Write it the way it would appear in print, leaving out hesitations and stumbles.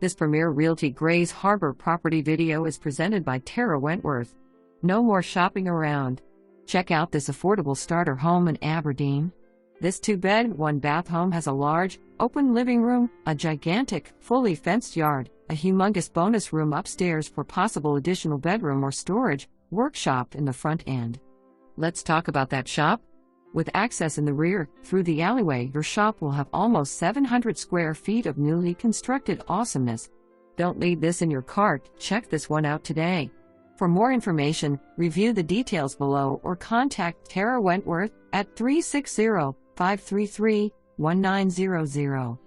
This Premier Realty Grays Harbor property video is presented by Taraw Wentworth. No more shopping around. Check out this affordable starter home in Aberdeen. This 2-bed, 1-bath home has a large, open living room, a gigantic, fully fenced yard, a humongous bonus room upstairs for possible additional bedroom or storage, workshop in the front end. Let's talk about that shop. With access in the rear, through the alleyway, your shop will have almost 700 square feet of newly constructed awesomeness. Don't leave this in your cart, check this one out today. For more information, review the details below or contact Taraw Wentworth at 360-533-1900.